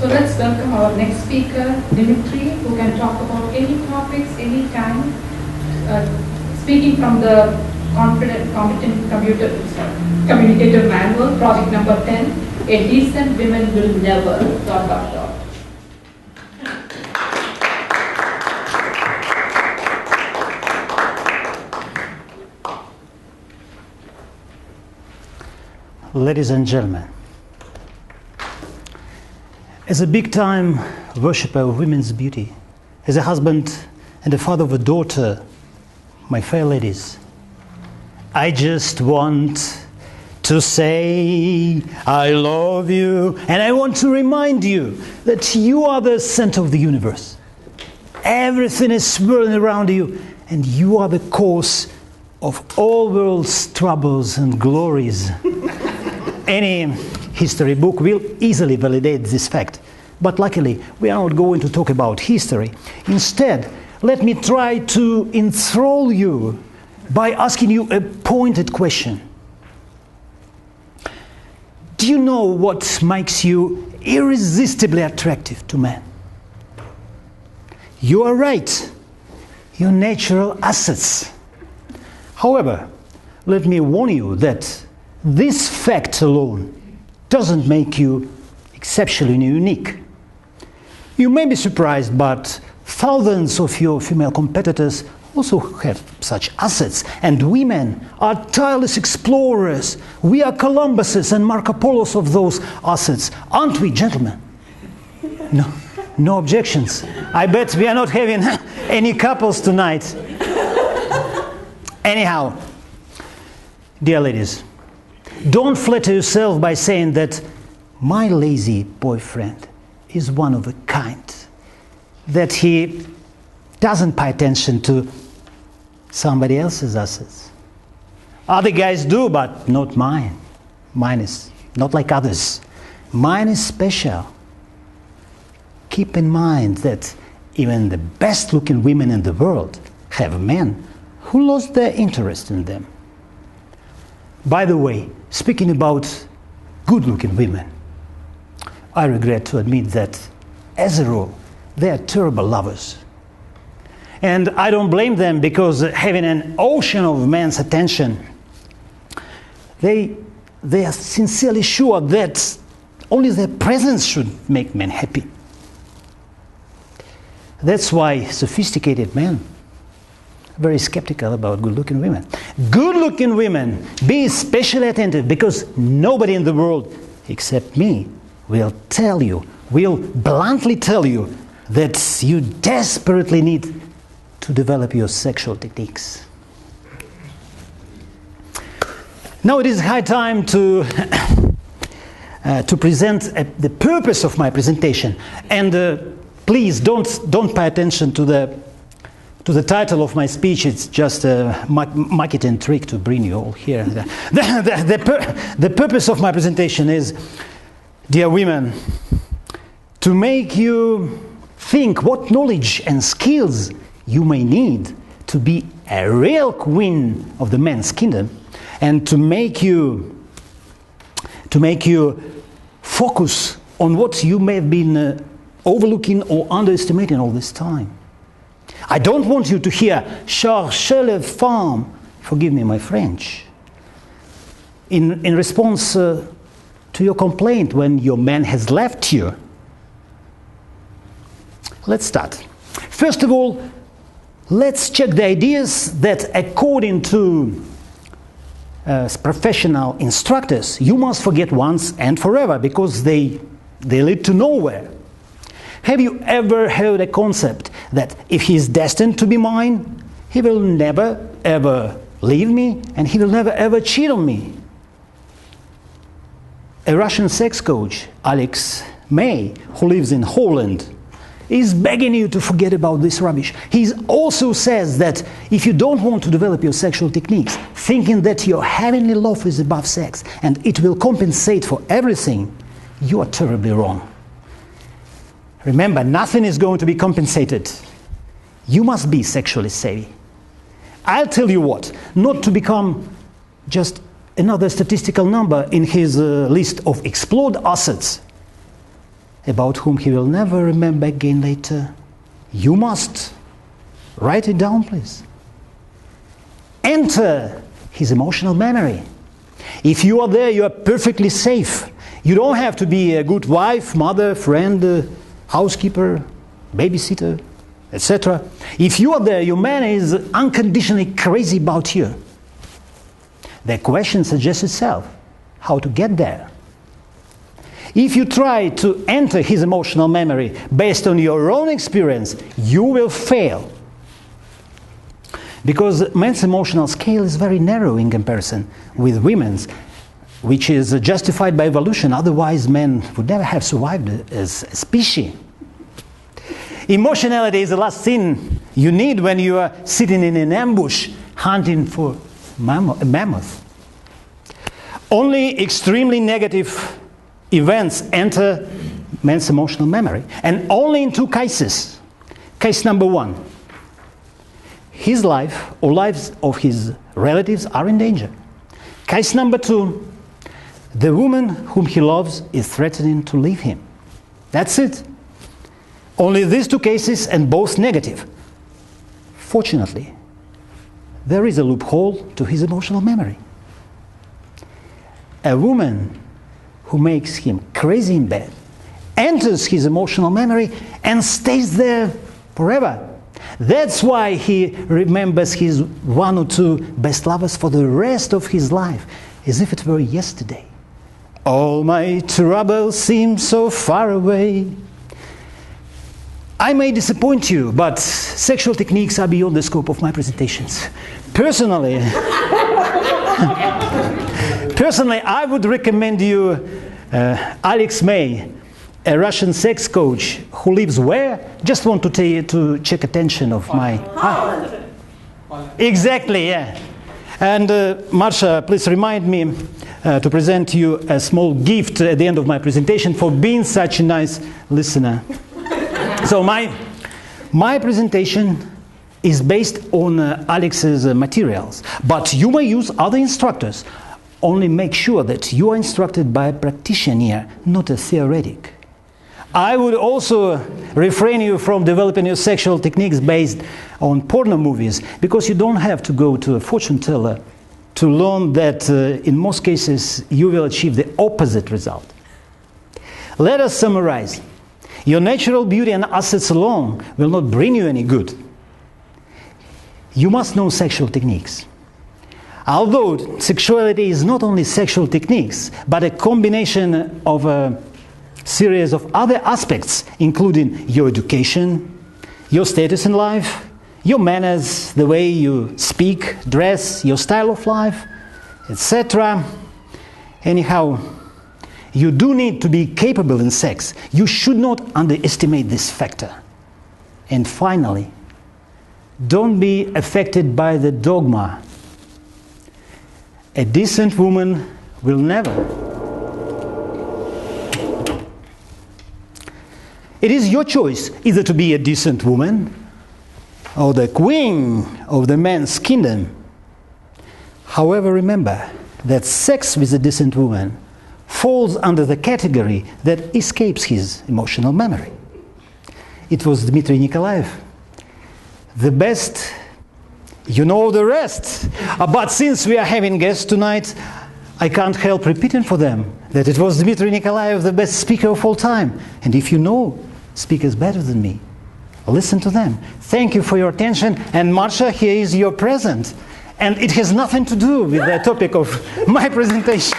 So let's welcome our next speaker, Dmitry, who can talk about any topics, any time, speaking from the Competent Communicator Manual, project number 10, A Decent Women Will Never, ... Ladies and gentlemen, as a big-time worshipper of women's beauty, as a husband and a father of a daughter, my fair ladies, I just want to say I love you, and I want to remind you that you are the center of the universe. Everything is swirling around you, and you are the cause of all world's troubles and glories. Any history book will easily validate this fact. But luckily, we are not going to talk about history. Instead, let me try to enthrall you by asking you a pointed question. Do you know what makes you irresistibly attractive to men? You are right. Your natural assets. However, let me warn you that this fact alone doesn't make you exceptionally unique. You may be surprised, but thousands of your female competitors also have such assets, and women are tireless explorers. We are Columbuses and Marco Polos of those assets, aren't we, gentlemen? No objections. I bet we are not having any couples tonight. Anyhow, dear ladies, don't flatter yourself by saying that my lazy boyfriend is one of a kind, that he doesn't pay attention to somebody else's assets. Other guys do, but not mine. Mine is not like others. Mine is special. Keep in mind that even the best-looking women in the world have men who lost their interest in them. By the way, speaking about good-looking women, I regret to admit that, as a rule, they are terrible lovers. And I don't blame them, because having an ocean of men's attention, they are sincerely sure that only their presence should make men happy. That's why sophisticated men are very skeptical about good-looking women. Good-looking women, be especially attentive, because nobody in the world except me will bluntly tell you that you desperately need to develop your sexual techniques. Now it is high time to present the purpose of my presentation, and please don't pay attention to the title of my speech. It's just a marketing trick to bring you all here. The purpose of my presentation is, dear women, to make you think what knowledge and skills you may need to be a real queen of the men's kingdom, and to make you focus on what you may have been overlooking or underestimating all this time. I don't want you to hear "cherchez les femmes," forgive me my French, in response to your complaint when your man has left you. Let's start. First of all, let's check the ideas that, according to professional instructors, you must forget once and forever, because they lead to nowhere. Have you ever heard a concept that if he is destined to be mine, he will never ever leave me, and he will never ever cheat on me? A Russian sex coach, Alex May, who lives in Holland, is begging you to forget about this rubbish. He also says that if you don't want to develop your sexual techniques, thinking that your heavenly love is above sex and it will compensate for everything, you are terribly wrong. Remember, nothing is going to be compensated. You must be sexually savvy. I'll tell you what, not to become just another statistical number in his list of explored assets, about whom he will never remember again later, you must write it down, please. Enter his emotional memory. If you are there, you are perfectly safe. You don't have to be a good wife, mother, friend, housekeeper, babysitter, etc. If you are there, your man is unconditionally crazy about you. The question suggests itself, how to get there. If you try to enter his emotional memory based on your own experience, you will fail. Because men's emotional scale is very narrow in comparison with women's, which is justified by evolution. Otherwise, men would never have survived as a species. Emotionality is the last thing you need when you are sitting in an ambush hunting for a mammoth. Only extremely negative events enter man's emotional memory, and only in two cases. Case number one, his life or lives of his relatives are in danger. Case number two, the woman whom he loves is threatening to leave him. That's it. Only these two cases, and both negative. Fortunately, there is a loophole to his emotional memory. A woman who makes him crazy in bed enters his emotional memory and stays there forever. That's why he remembers his one or two best lovers for the rest of his life, as if it were yesterday. All my troubles seem so far away. I may disappoint you, but sexual techniques are beyond the scope of my presentations. Personally, I would recommend you Alex May, a Russian sex coach who lives where? Just want to tell you to check attention of my... Exactly, yeah. And Marsha, please remind me to present you a small gift at the end of my presentation for being such a nice listener. So my presentation is based on Alex's materials, but you may use other instructors. Only make sure that you are instructed by a practitioner, not a theoretic. I would also refrain you from developing your sexual techniques based on porno movies, because you don't have to go to a fortune teller to learn that in most cases you will achieve the opposite result. Let us summarize. Your natural beauty and assets alone will not bring you any good. You must know sexual techniques. Although sexuality is not only sexual techniques, but a combination of a series of other aspects, including your education, your status in life, your manners, the way you speak, dress, your style of life, etc. Anyhow, you do need to be capable in sex. You should not underestimate this factor. And finally, don't be affected by the dogma. A decent woman will never. It is your choice either to be a decent woman or the queen of the man's kingdom. However, remember that sex with a decent woman falls under the category that escapes his emotional memory. It was Dmitry Nikolayev. The best, you know the rest. But since we are having guests tonight, I can't help repeating for them that it was Dmitry Nikolayev, the best speaker of all time. And if you know speakers better than me, listen to them. Thank you for your attention. And Marsha, here is your present. And it has nothing to do with the topic of my presentation.